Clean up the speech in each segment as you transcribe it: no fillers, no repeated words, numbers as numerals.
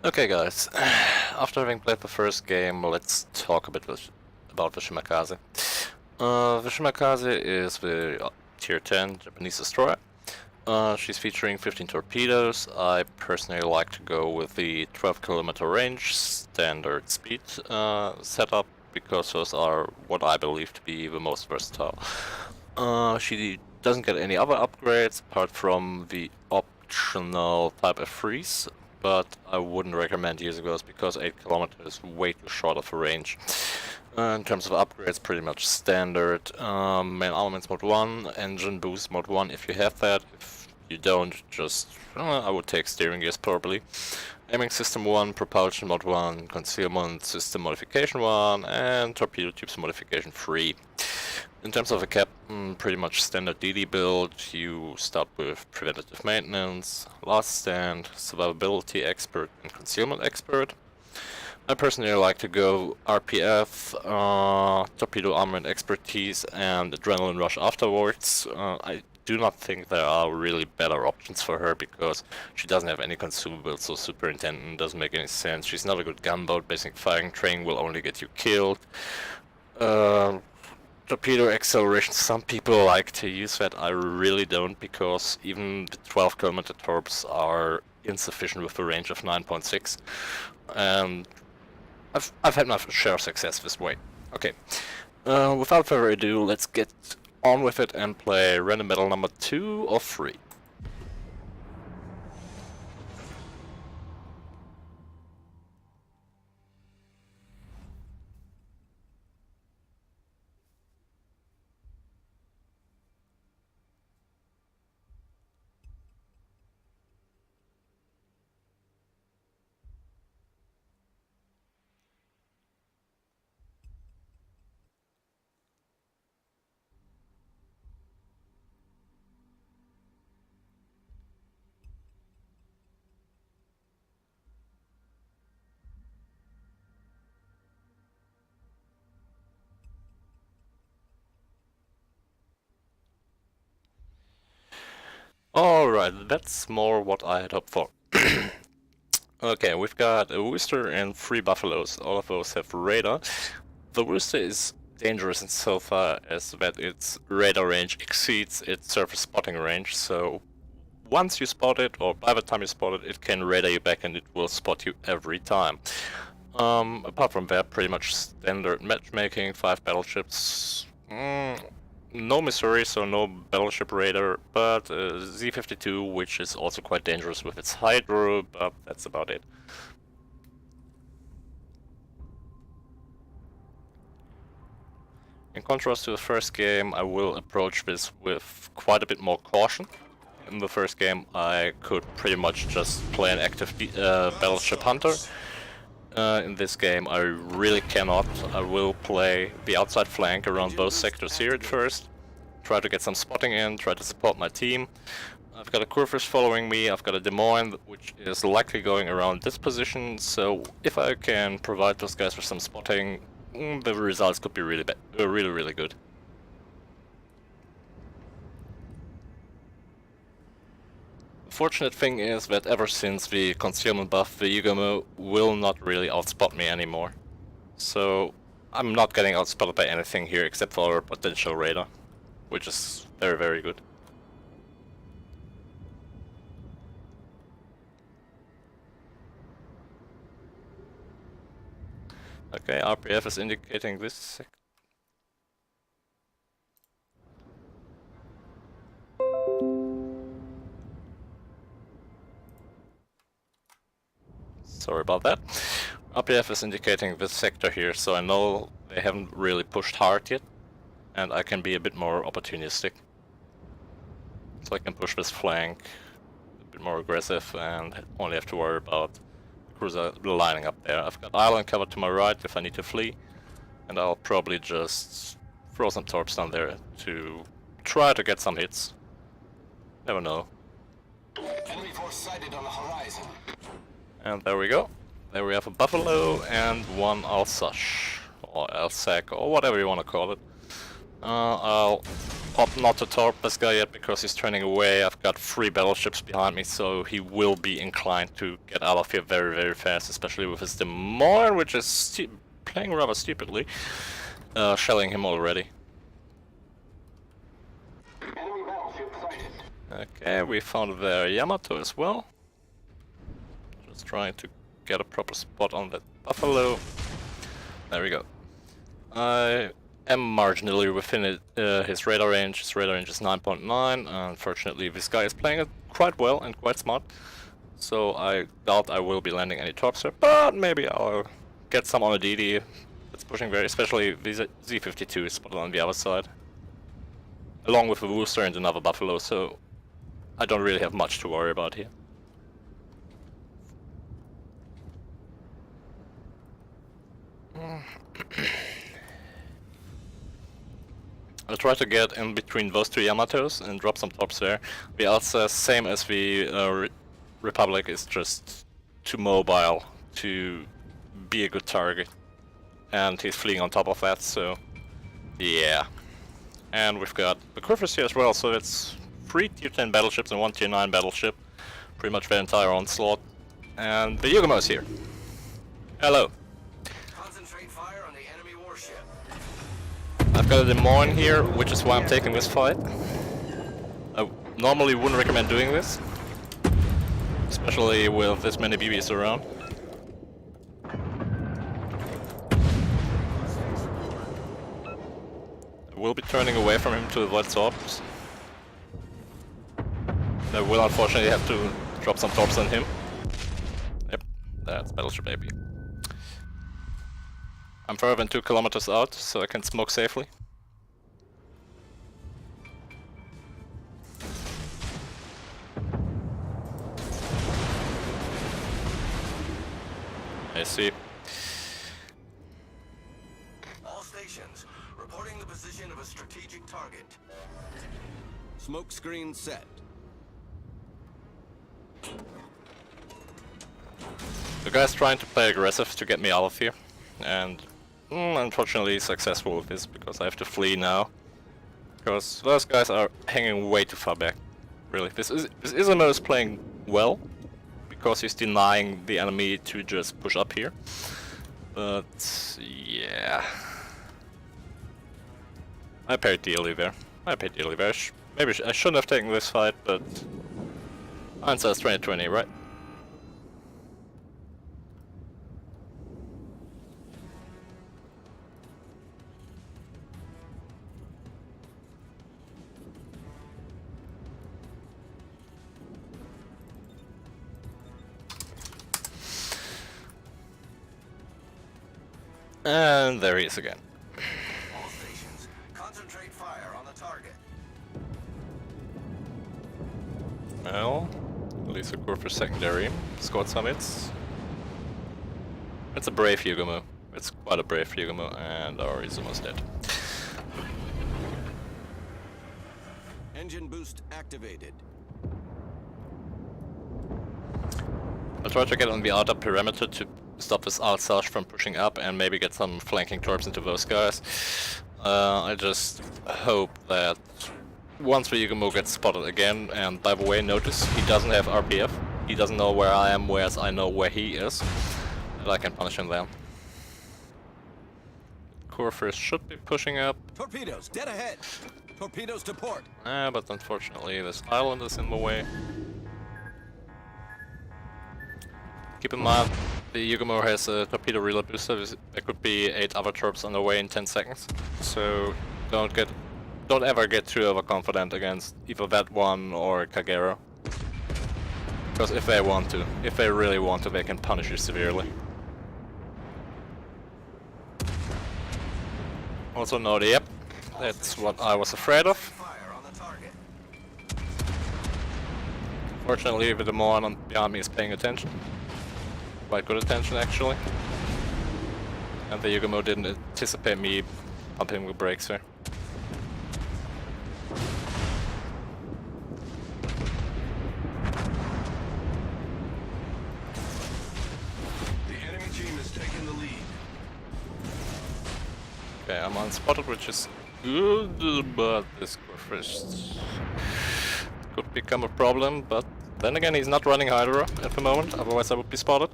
Okay guys, after having played the first game, let's talk a bit about the Shimakaze. The Shimakaze is the tier 10 Japanese destroyer. She's featuring 15 torpedoes. I personally like to go with the 12-kilometer range standard speed setup because those are what I believe to be the most versatile. She doesn't get any other upgrades apart from the optional type of freeze, but I wouldn't recommend using those because 8 kilometers is way too short of a range. In terms of upgrades, pretty much standard. Main armaments mode 1, engine boost mode 1 if you have that. If you don't, just I would take steering gears probably. Aiming system 1, propulsion mode 1, concealment system modification 1, and torpedo tubes modification 3. In terms of a cap, pretty much standard DD build. You start with preventative maintenance, last stand, survivability expert, and concealment expert. I personally like to go RPF, torpedo armament expertise, and adrenaline rush afterwards. I do not think there are really better options for her because she doesn't have any consumables, so superintendent doesn't make any sense. She's not a good gunboat. Basic firing training will only get you killed. Torpedo acceleration, some people like to use that, I really don't, because even the 12-kilometer torps are insufficient with a range of 9.6. And I've had my share of success this way. Okay, without further ado, let's get on with it and play random battle number 2 or 3. Alright, that's more what I had hoped for. Okay, we've got a rooster and 3 buffaloes. All of those have radar. The rooster is dangerous insofar as that its radar range exceeds its surface spotting range, so once you spot it, or by the time you spot it, it can radar you back and it will spot you every time. Apart from that, pretty much standard matchmaking, 5 battleships. No Missouri, so no battleship radar, but Z-52, which is also quite dangerous with its hydro, but that's about it. In contrast to the first game, I will approach this with quite a bit more caution. In the first game, I could pretty much just play an active battleship hunter. In this game, I really cannot. I will play the outside flank around both sectors here at first. Try to get some spotting in, try to support my team. I've got a Kurfish following me, I've got a Des Moines, which is likely going around this position, so if I can provide those guys with some spotting, the results could be really good. The fortunate thing is that ever since the concealment buff, the Yugomo will not really outspot me anymore. So I'm not getting outspotted by anything here except for potential radar, which is very good. Okay, RPF is indicating this Sorry about that. RPF is indicating this sector here, so I know they haven't really pushed hard yet, and I can be a bit more opportunistic. So I can push this flank a bit more aggressive and only have to worry about the cruiser lining up there. I've got island cover to my right if I need to flee, and I'll probably just throw some torps down there to try to get some hits. Never know. Enemy force sighted on the horizon. And there we go. There we have a buffalo and one Alsace, or Alsac, or whatever you want to call it. I'll pop not to torp this guy yet because he's turning away. I've got 3 battleships behind me, so he will be inclined to get out of here very, very fast, especially with his Des Moines, which is playing rather stupidly, shelling him already. Enemy battleship sighted. Okay, we found their Yamato as well. Just trying to get a proper spot on that Buffalo. There we go. I am marginally within his radar range. His radar range is 9.9. Unfortunately, this guy is playing it quite well and quite smart. So I doubt I will be landing any torps here, but maybe I'll get some on a DD. It's pushing very, especially the Z-52 is spotted on the other side. Along with a Wooster and another Buffalo, so I don't really have much to worry about here. I'll try to get in between those 2 Yamatos and drop some torps there. The Alsa, same as the Republic, is just too mobile to be a good target. And he's fleeing on top of that, so yeah. And we've got the Corvus here as well, so it's 3 tier 10 battleships and 1 tier 9 battleship. Pretty much the entire onslaught. And the Yugamo's here. Hello. Concentrate fire on the enemy warship. I've got a Des Moines here, which is why I'm taking this fight. I normally wouldn't recommend doing this, especially with this many BBs around. I will be turning away from him to avoid torps. I will unfortunately have to drop some torps on him. Yep, that's Battleship AB. I'm further than 2 kilometers out, so I can smoke safely. I see. All stations, reporting the position of a strategic target. Smoke screen set. The guy's trying to play aggressive to get me out of here, and unfortunately successful with this because I have to flee now. Because those guys are hanging way too far back. Really, this Isamo is playing well because he's denying the enemy to just push up here. But yeah, I paid dearly there. Maybe I shouldn't have taken this fight, but hindsight's 2020, right? And there he is again. All stations, concentrate fire on the target. Well, at least a core for secondary. Scored some hits. It's a brave Yugumo. It's quite a brave Yugumo, and our Izumo's dead. Engine boost activated. I'll try to get on the outer perimeter to stop this Alsace from pushing up and maybe get some flanking torps into those guys. I just hope that once the Yugumo gets spotted again, and by the way, notice he doesn't have RPF. He doesn't know where I am, whereas I know where he is. And I can punish him then. Corfers should be pushing up. Torpedoes dead ahead. Torpedoes to port. But unfortunately this island is in the way. Keep in mind, the Yugumo has a torpedo reload booster. There could be 8 other torps on the way in 10 seconds. So don't ever get too overconfident against either that one or Kagero. Because if they really want to, they can punish you severely. Also note, yep, that's what I was afraid of. Fire on the target. Fortunately, the Des Moines behind me is paying attention. Quite good attention, actually. And the Yugumo didn't anticipate me pumping the brakes there. The enemy team is taking the lead. Okay, I'm unspotted, which is good, but this Corfish could become a problem, but then again he's not running Hydra at the moment, otherwise I would be spotted.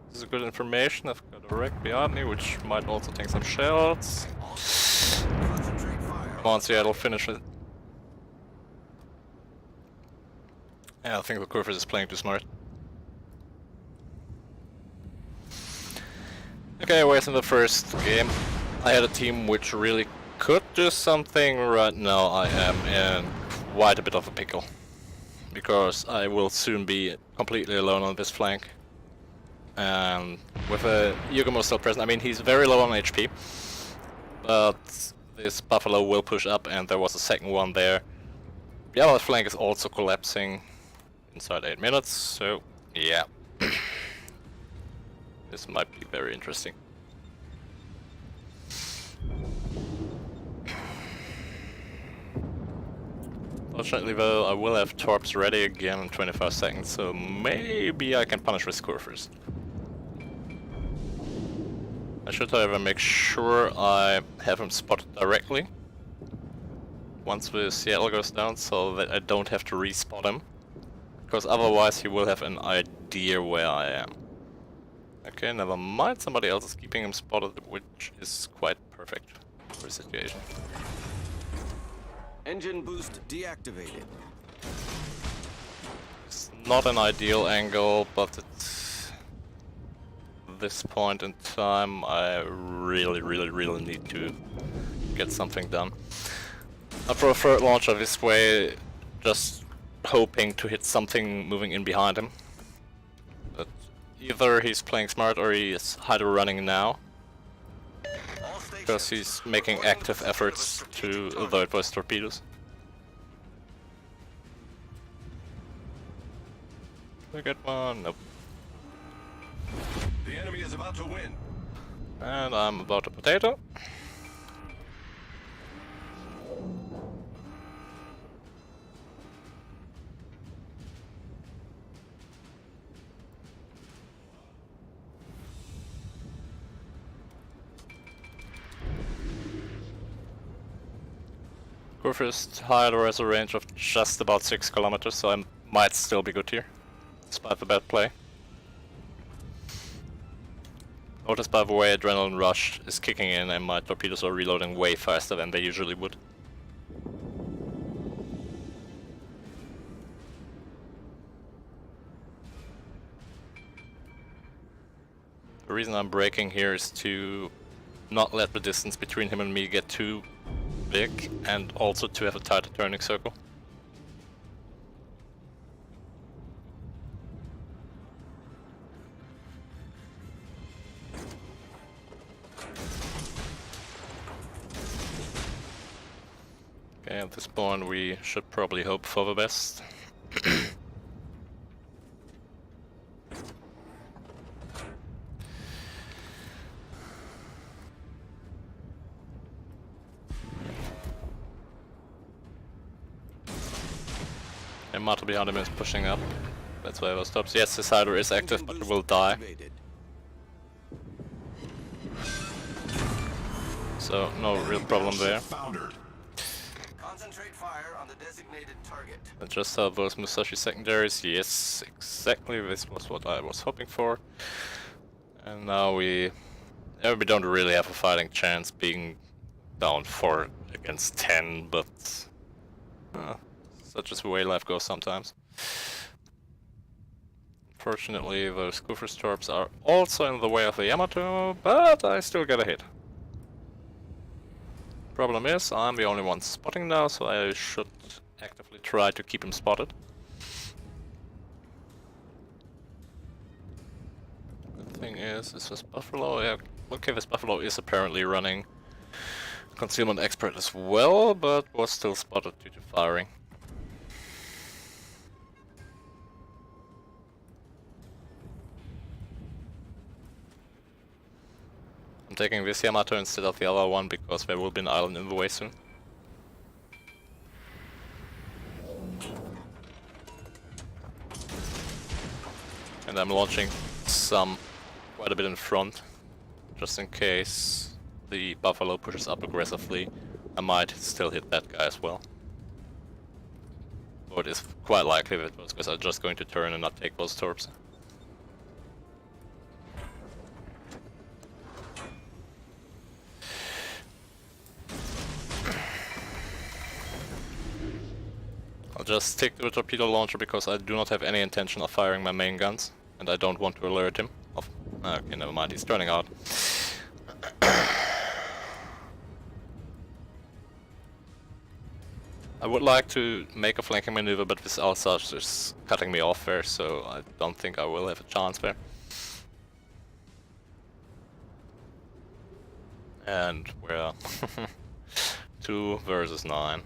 This is good information. I've got a wreck behind me, which might also take some shells. Concentrate fire. Come on, Seattle, finish it. Yeah, I think the Corfish is playing too smart. Okay, whereas in the first game I had a team which really could do something. Right now I am in quite a bit of a pickle, because I will soon be completely alone on this flank. And with a Yugamo still present, I mean he's very low on HP, but this Buffalo will push up, and there was a second one there. The other flank is also collapsing inside 8 minutes, so yeah. This might be very interesting. Fortunately though, I will have Torps ready again in 25 seconds, so maybe I can punish with score first. I should however make sure I have him spotted directly once the Seattle goes down, so that I don't have to respot him, because otherwise he will have an idea where I am. Okay, never mind, somebody else is keeping him spotted, which is quite perfect for the situation. Engine boost deactivated. It's not an ideal angle, but at this point in time I really need to get something done. I throw a third launcher this way, just hoping to hit something moving in behind him. But either he's playing smart or he is Hydra running now, All stations because he's making reporting the active position of a efforts strategic to target. avoid those torpedoes. Did I get one? Nope. The enemy is about to win. And I'm about a potato. Kurfürst Hydra has a range of just about 6 kilometers, so I might still be good here, despite the bad play. Notice, by the way, Adrenaline Rush is kicking in and my torpedoes are reloading way faster than they usually would. The reason I'm braking here is to not let the distance between him and me get too big, and also to have a tighter turning circle. Okay, at this point we should probably hope for the best. And Mato behind him is pushing up. That's why I was stops. Yes, his Hydra is active, but it will die. Activated. So no real problem there. Foundered. Concentrate fire on the designated target. I just saw those Musashi secondaries. Yes, exactly. This was what I was hoping for. And now we don't really have a fighting chance, being down 4 against 10, but such is the way life goes sometimes. Fortunately, those Goofer Torps are also in the way of the Yamato, but I still get a hit. Problem is, I'm the only one spotting now, so I should actively try to keep him spotted. The thing is this Buffalo? Yeah, okay, this Buffalo is apparently running Concealment Expert as well, but was still spotted due to firing. I'm taking this Yamato instead of the other one because there will be an island in the way soon. And I'm launching quite a bit in front, just in case the Buffalo pushes up aggressively, I might still hit that guy as well. But it's quite likely that those guys are just going to turn and not take those torps. I'll just stick to the torpedo launcher because I do not have any intention of firing my main guns, and I don't want to alert him. Okay, never mind, he's turning out. I would like to make a flanking maneuver, but this Alsace is cutting me off there, so I don't think I will have a chance there. And we're 2 versus 9.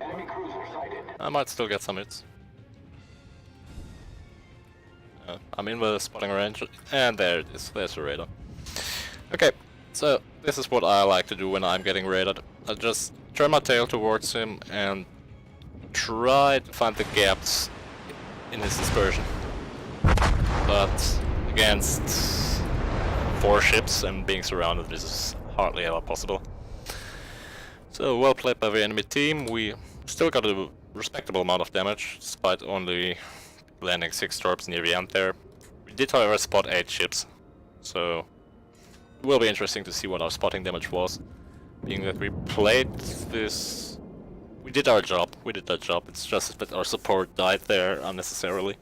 Enemy cruiser sighted. I might still get some hits. I'm in the spotting range, and there it is, there's the radar. Okay, so this is what I like to do when I'm getting raided. I just turn my tail towards him and try to find the gaps in his dispersion. But against 4 ships and being surrounded, this is hardly ever possible. So well played by the enemy team. We still got a respectable amount of damage, despite only landing 6 torps near the end there. We did however spot 8 ships, so it will be interesting to see what our spotting damage was. Being that we played this... We did our job, it's just that our support died there unnecessarily.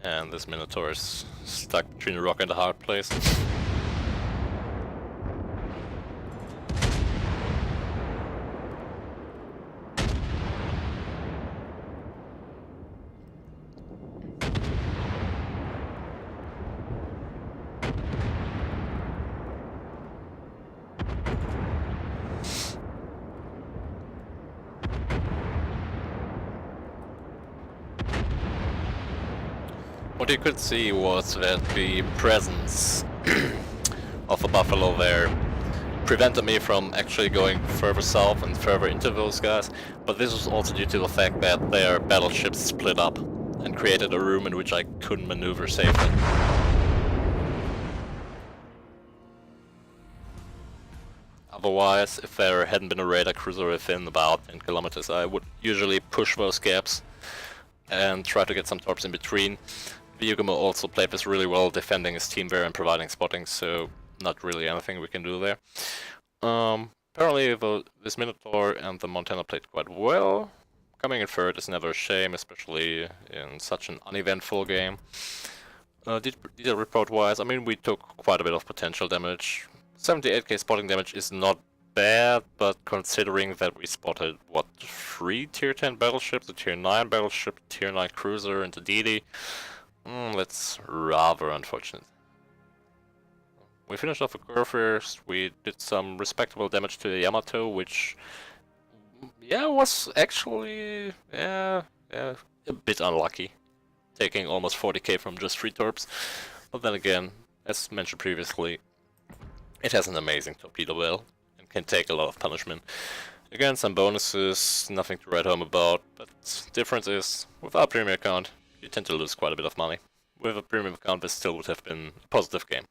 And this Minotaur is stuck between a rock and a hard place. What you could see was that the presence of a buffalo there prevented me from actually going further south and further into those guys, but this was also due to the fact that their battleships split up and created a room in which I couldn't maneuver safely. Otherwise, if there hadn't been a radar cruiser within about 10 kilometers, I would usually push those gaps and try to get some torps in between. Vyugamo also played this really well, defending his team there and providing spotting, so not really anything we can do there. Apparently this Minotaur and the Montana played quite well. Coming in third is never a shame, especially in such an uneventful game. Detail report wise, I mean, we took quite a bit of potential damage. 78k spotting damage is not bad, but considering that we spotted, what, 3 tier 10 battleships, a tier 9 battleship, tier 9 cruiser, and a DD, that's rather unfortunate. We finished off a curve first, we did some respectable damage to the Yamato, which, yeah, was actually, a bit unlucky. Taking almost 40k from just 3 torps, but then again, as mentioned previously, it has an amazing torpedo well and can take a lot of punishment. Again, some bonuses, nothing to write home about, but the difference is, with our premium account, you tend to lose quite a bit of money. With a premium account, this still would have been a positive game.